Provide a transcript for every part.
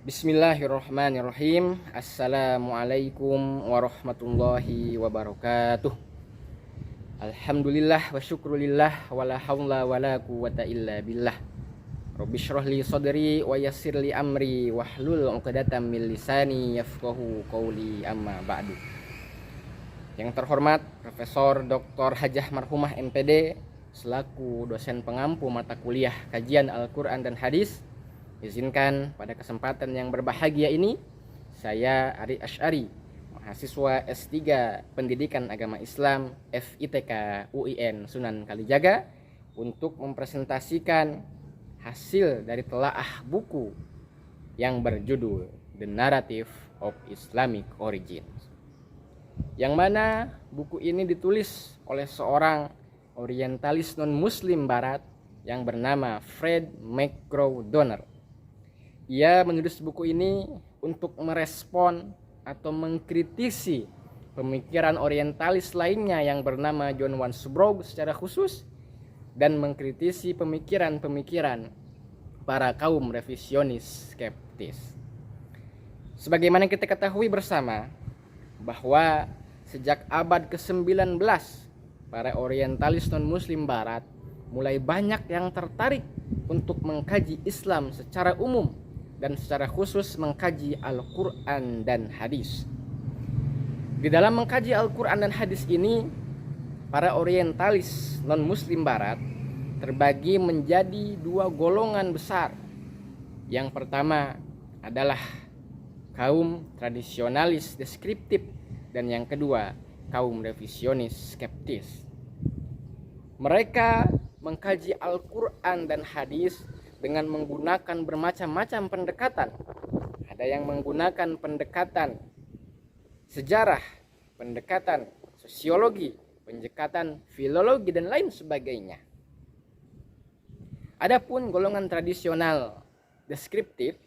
Bismillahirrahmanirrahim. Assalamualaikum warahmatullahi wabarakatuh. Alhamdulillah wa syukrulillah wa la haula wa la quwata illa billah. Rabbi shrah li sadri wa yassir li amri wahlul 'uqdatam min lisani yafqahu qawli, amma ba'du. Yang terhormat Profesor Dr. Hajah Marhumah MPD selaku dosen pengampu mata kuliah kajian Al-Qur'an dan Hadis, izinkan pada kesempatan yang berbahagia ini saya Ari Asy'ari, mahasiswa S3 Pendidikan Agama Islam FITK UIN Sunan Kalijaga, untuk mempresentasikan hasil dari telaah buku yang berjudul The Narrative of Islamic Origins, yang mana buku ini ditulis oleh seorang orientalis non-muslim barat yang bernama Fred McGraw Donner. Ia menulis buku ini untuk merespon atau mengkritisi pemikiran orientalis lainnya yang bernama John Wansbrough secara khusus, dan mengkritisi pemikiran-pemikiran para kaum revisionis skeptis. Sebagaimana kita ketahui bersama bahwa sejak abad ke-19 para orientalis non-muslim barat mulai banyak yang tertarik untuk mengkaji Islam secara umum dan secara khusus mengkaji Al-Quran dan Hadis. Di dalam mengkaji Al-Quran dan Hadis ini, para orientalis non-muslim barat terbagi menjadi dua golongan besar. Yang pertama adalah kaum tradisionalis deskriptif, dan yang kedua kaum revisionis skeptis. Mereka mengkaji Al-Quran dan Hadis dengan menggunakan bermacam-macam pendekatan. Ada yang menggunakan pendekatan sejarah, pendekatan sosiologi, pendekatan filologi, dan lain sebagainya. Adapun golongan tradisional deskriptif,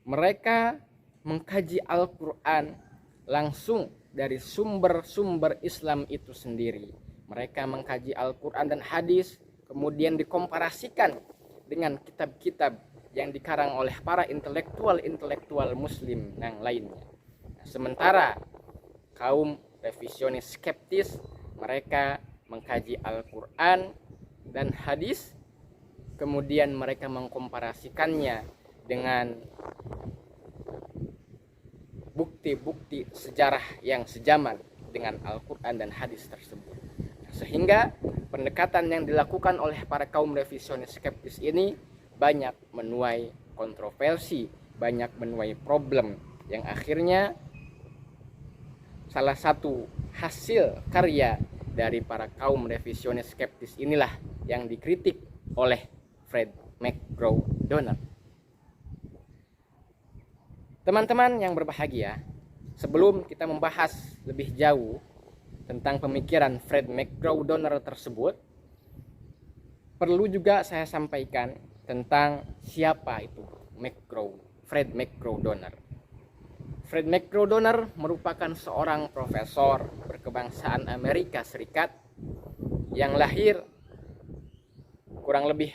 mereka mengkaji Al-Quran langsung dari sumber-sumber Islam itu sendiri. Mereka mengkaji Al-Quran dan Hadis, kemudian dikomparasikan dengan kitab-kitab yang dikarang oleh para intelektual muslim yang lainnya. Sementara kaum revisionis skeptis, mereka mengkaji Al-Quran dan Hadis, kemudian mereka mengkomparasikannya dengan bukti-bukti sejarah yang sejaman dengan Al-Quran dan Hadis tersebut. Sehingga pendekatan yang dilakukan oleh para kaum revisionis skeptis ini banyak menuai kontroversi, banyak menuai problem, yang akhirnya salah satu hasil karya dari para kaum revisionis skeptis inilah yang dikritik oleh Fred McGraw Donner. Teman-teman yang berbahagia, sebelum kita membahas lebih jauh tentang pemikiran Fred McGraw Donner tersebut, perlu juga saya sampaikan tentang siapa itu Fred McGraw Donner. Fred McGraw Donner merupakan seorang profesor berkebangsaan Amerika Serikat yang lahir kurang lebih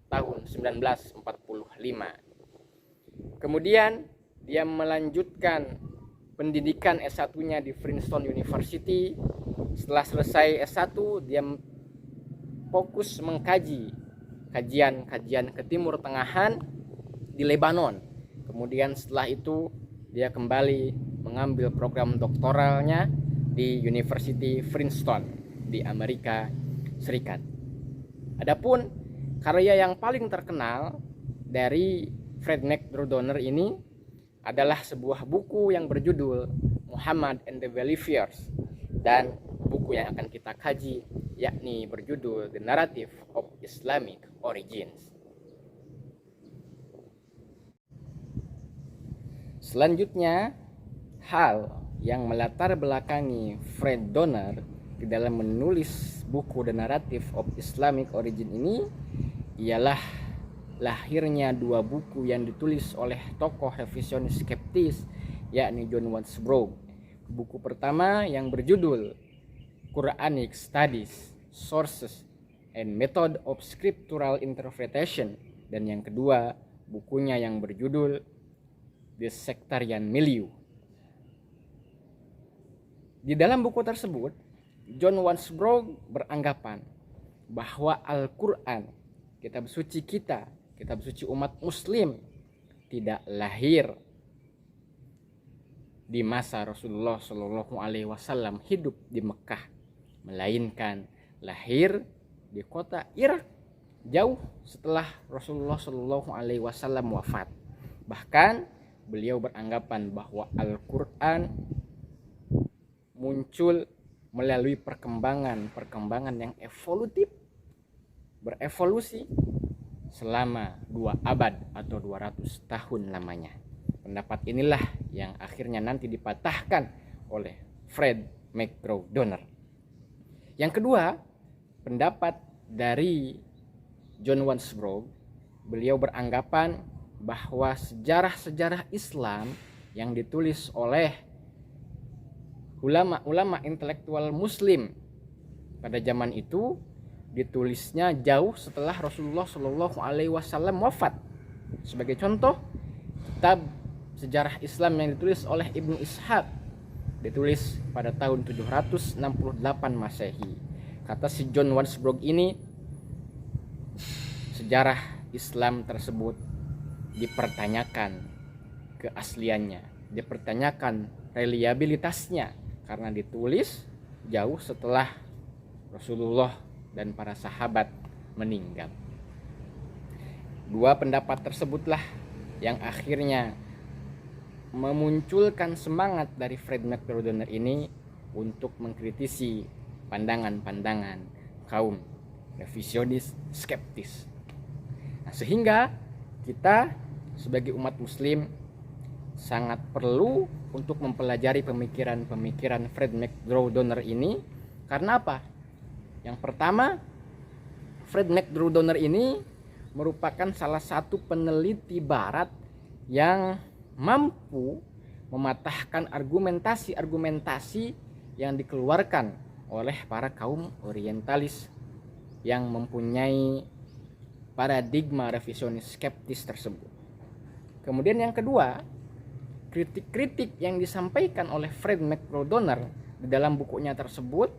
tahun 1945. Kemudian dia melanjutkan pendidikan S1-nya di Princeton University. Setelah selesai S1, dia fokus mengkaji kajian ke Timur Tengahan di Lebanon. Kemudian setelah itu dia kembali mengambil program doktoralnya di University Princeton di Amerika Serikat. Adapun karya yang paling terkenal dari Fred McGraw Donner ini adalah sebuah buku yang berjudul Muhammad and the Believers, dan buku yang akan kita kaji yakni berjudul The Narrative of Islamic Origins. Selanjutnya, hal yang melatar belakangi Fred Donner di dalam menulis buku The Narrative of Islamic Origin ini ialah lahirnya dua buku yang ditulis oleh tokoh revisionis skeptis yakni John Wansbrough. Buku pertama yang berjudul Quranic Studies, Sources and Method of Scriptural Interpretation, dan yang kedua bukunya yang berjudul the sectarian milieu. Di dalam buku tersebut, John Wansbrough beranggapan bahwa Al-Quran, kitab suci kita, kitab suci umat muslim, tidak lahir di masa Rasulullah Shallallahu Alaihi Wasallam hidup di Mekah, melainkan lahir di kota Irak jauh setelah Rasulullah Shallallahu Alaihi Wasallam wafat. Bahkan beliau beranggapan bahwa Al-Quran muncul melalui perkembangan yang evolutif, berevolusi selama 2 abad atau 200 tahun lamanya. Pendapat inilah yang akhirnya nanti dipatahkan oleh Fred McGraw-Donner. Yang kedua, pendapat dari John Wansbrough, beliau beranggapan bahwa sejarah-sejarah Islam yang ditulis oleh ulama-ulama intelektual muslim pada zaman itu ditulisnya jauh setelah Rasulullah Shallallahu Alaihi Wasallam wafat. Sebagai contoh, kitab sejarah Islam yang ditulis oleh Ibnu Ishaq ditulis pada tahun 768 Masehi. Kata si John Wansbrough ini, sejarah Islam tersebut dipertanyakan keasliannya, dipertanyakan reliabilitasnya karena ditulis jauh setelah Rasulullah dan para sahabat meninggal. Dua pendapat tersebutlah yang akhirnya memunculkan semangat dari Fred McGraw-Donner ini untuk mengkritisi pandangan-pandangan kaum revisionis skeptis. Nah, sehingga kita sebagai umat muslim sangat perlu untuk mempelajari pemikiran-pemikiran Fred McGraw-Donner ini. Karena apa? Yang pertama, Fred McGraw-Donner ini merupakan salah satu peneliti barat yang mampu mematahkan argumentasi-argumentasi yang dikeluarkan oleh para kaum orientalis yang mempunyai paradigma revisionis skeptis tersebut. Kemudian yang kedua, kritik-kritik yang disampaikan oleh Fred McGraw-Donner di dalam bukunya tersebut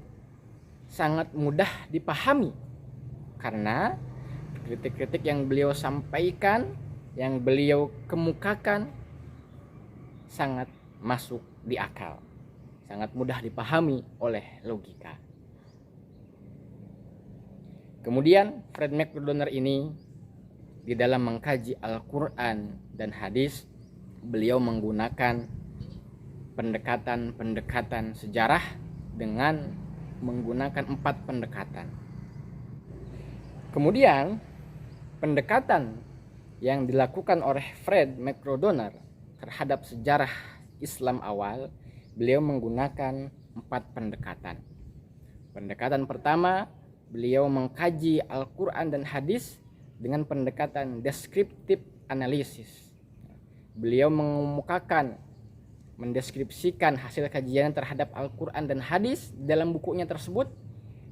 sangat mudah dipahami karena kritik-kritik yang beliau sampaikan, yang beliau kemukakan sangat masuk di akal, sangat mudah dipahami oleh logika. Kemudian Fred McGraw-Donner ini di dalam mengkaji Al-Quran dan hadis, beliau menggunakan pendekatan-pendekatan sejarah dengan menggunakan 4 pendekatan. Kemudian pendekatan yang dilakukan oleh Fred McGraw-Donner terhadap sejarah Islam awal, beliau menggunakan 4 pendekatan. Pendekatan pertama, beliau mengkaji Al-Quran dan hadis dengan pendekatan descriptive analysis. Beliau mengemukakan, mendeskripsikan hasil kajian terhadap Al-Quran dan hadis dalam bukunya tersebut.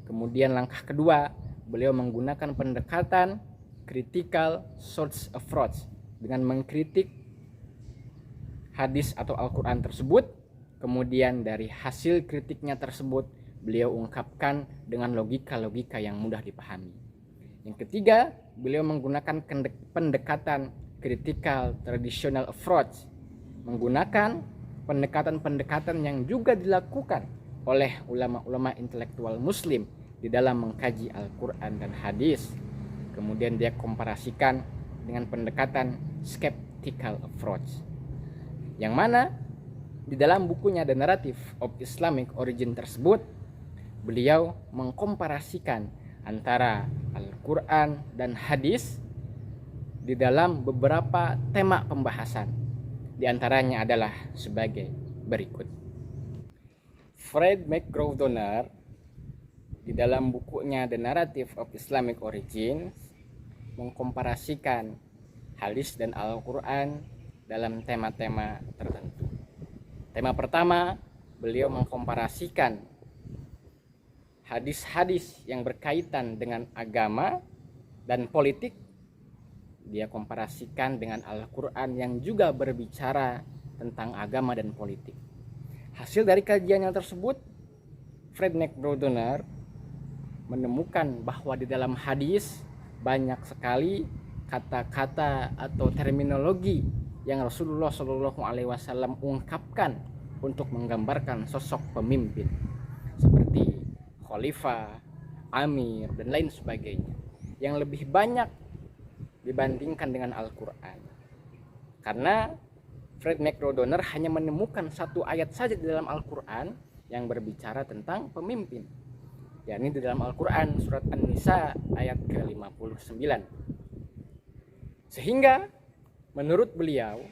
Kemudian langkah kedua, beliau menggunakan pendekatan critical source approach dengan mengkritik hadis atau Al-Quran tersebut. Kemudian dari hasil kritiknya tersebut beliau ungkapkan dengan logika-logika yang mudah dipahami. Yang ketiga, beliau menggunakan pendekatan critical traditional approach, menggunakan pendekatan-pendekatan yang juga dilakukan oleh ulama-ulama intelektual muslim di dalam mengkaji Al-Quran dan hadis. Kemudian dia komparasikan dengan pendekatan skeptical approach, yang mana di dalam bukunya The Narrative of Islamic Origin tersebut beliau mengkomparasikan antara Al-Quran dan hadis di dalam beberapa tema pembahasan. Di antaranya adalah sebagai berikut. Fred McGraw-Donner di dalam bukunya The Narrative of Islamic Origin mengkomparasikan hadis dan Al-Quran dalam tema-tema tertentu. Tema pertama, beliau mengkomparasikan hadis-hadis yang berkaitan dengan agama dan politik dia komparasikan dengan Al-Quran yang juga berbicara tentang agama dan politik. Hasil dari kajiannya tersebut, Fred McDonough menemukan bahwa di dalam hadis banyak sekali kata-kata atau terminologi yang Rasulullah Shallallahu Alaihi Wasallam ungkapkan untuk menggambarkan sosok pemimpin seperti khalifah, amir, dan lain sebagainya yang lebih banyak dibandingkan dengan Al-Quran. Karena Fred McDonough hanya menemukan satu ayat saja di dalam Al-Quran yang berbicara tentang pemimpin, yakni di dalam Al-Quran surat An-Nisa ayat ke-59. Sehingga menurut beliau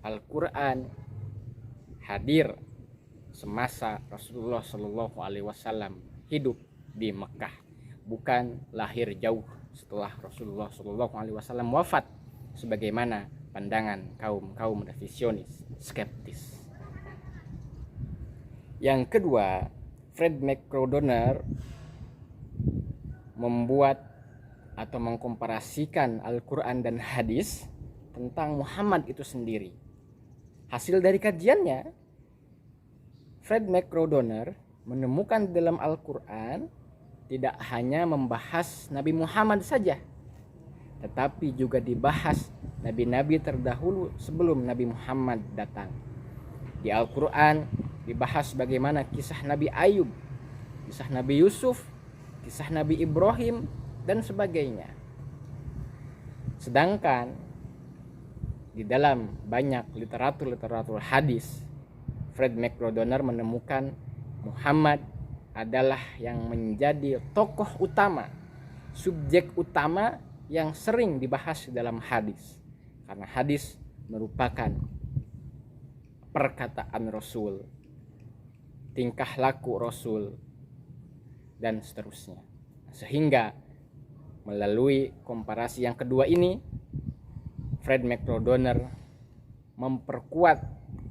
Al-Quran hadir semasa Rasulullah Shallallahu Alaihi Wasallam hidup di Mekah, bukan lahir jauh setelah Rasulullah Shallallahu Alaihi Wasallam wafat, sebagaimana pandangan kaum revisionis skeptis. Yang kedua, Fred McDonough membuat atau mengkomparasikan Al-Quran dan hadis tentang Muhammad itu sendiri. Hasil dari kajiannya, Fred McDonough menemukan dalam Al-Quran tidak hanya membahas Nabi Muhammad saja, tetapi juga dibahas nabi-nabi terdahulu sebelum Nabi Muhammad datang. Di Al-Quran dibahas bagaimana kisah Nabi Ayub, kisah Nabi Yusuf, kisah Nabi Ibrahim, dan sebagainya. Sedangkan di dalam banyak literatur hadis, Fred McDonough menemukan Muhammad adalah yang menjadi tokoh utama, subjek utama yang sering dibahas dalam hadis. Karena hadis merupakan perkataan Rasul, tingkah laku Rasul, dan seterusnya. Sehingga melalui komparasi yang kedua ini, Fred McDonough memperkuat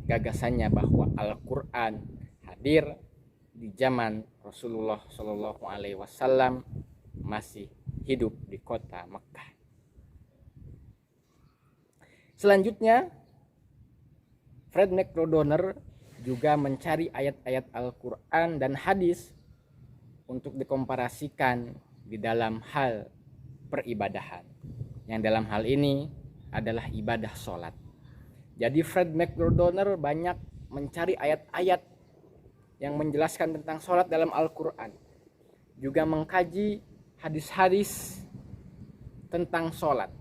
gagasannya bahwa Al-Quran hadir di zaman Rasulullah Shallallahu Alaihi Wasallam masih hidup di kota Mekah. Selanjutnya, Fred McDonough juga mencari ayat-ayat Al-Quran dan hadis untuk dikomparasikan di dalam hal peribadahan, yang dalam hal ini adalah ibadah sholat. Jadi Fred McDonough banyak mencari ayat-ayat yang menjelaskan tentang sholat dalam Al-Quran, juga mengkaji hadis-hadis tentang sholat.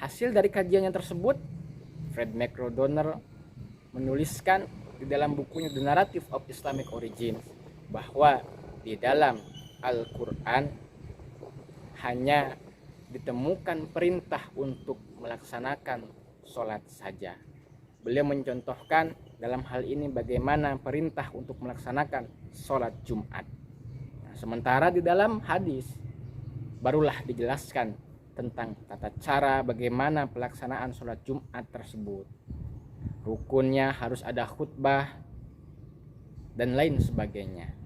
Hasil dari kajiannya tersebut, Fred McDonough menuliskan di dalam bukunya The Narrative of Islamic Origins bahwa di dalam Al-Quran hanya ditemukan perintah untuk melaksanakan sholat saja. Beliau mencontohkan dalam hal ini bagaimana perintah untuk melaksanakan sholat Jumat. Nah, sementara di dalam hadis barulah dijelaskan tentang tata cara bagaimana pelaksanaan sholat Jumat tersebut. Rukunnya harus ada khutbah dan lain sebagainya.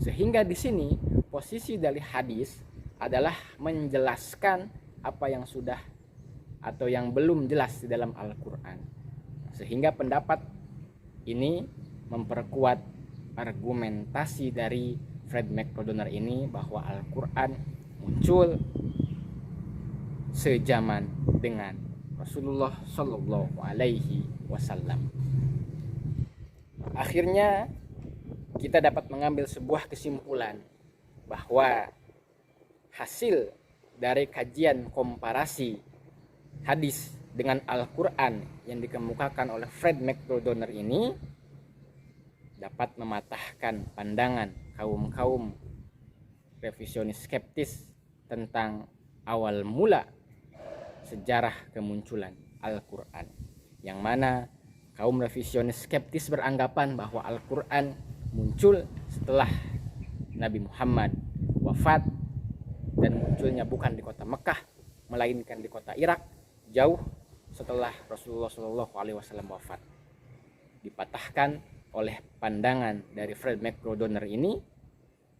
Sehingga di sini posisi dari hadis adalah menjelaskan apa yang sudah atau yang belum jelas di dalam Al-Quran. Sehingga pendapat ini memperkuat argumentasi dari Fred McDonough ini bahwa Al-Quran muncul sejaman dengan Rasulullah Shallallahu Alaihi Wasallam. Akhirnya kita dapat mengambil sebuah kesimpulan bahwa hasil dari kajian komparasi hadis dengan Al-Quran yang dikemukakan oleh Fred McDonough ini dapat mematahkan pandangan kaum revisionis skeptis tentang awal mula sejarah kemunculan Al-Quran, yang mana kaum revisionis skeptis beranggapan bahwa Al-Quran muncul setelah Nabi Muhammad wafat, dan munculnya bukan di kota Mekah melainkan di kota Irak, jauh setelah Rasulullah Shallallahu Alaihi Wasallam wafat. Dipatahkan oleh pandangan dari Fred McDonough ini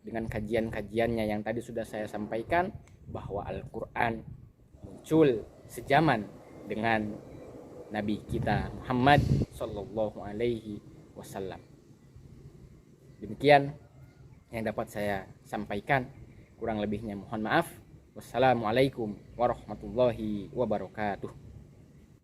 dengan kajian-kajiannya yang tadi sudah saya sampaikan, bahwa Al-Quran muncul sejaman dengan Nabi kita Muhammad Sallallahu Alaihi Wasallam. Demikian yang dapat saya sampaikan, kurang lebihnya mohon maaf. Wassalamualaikum warahmatullahi wabarakatuh.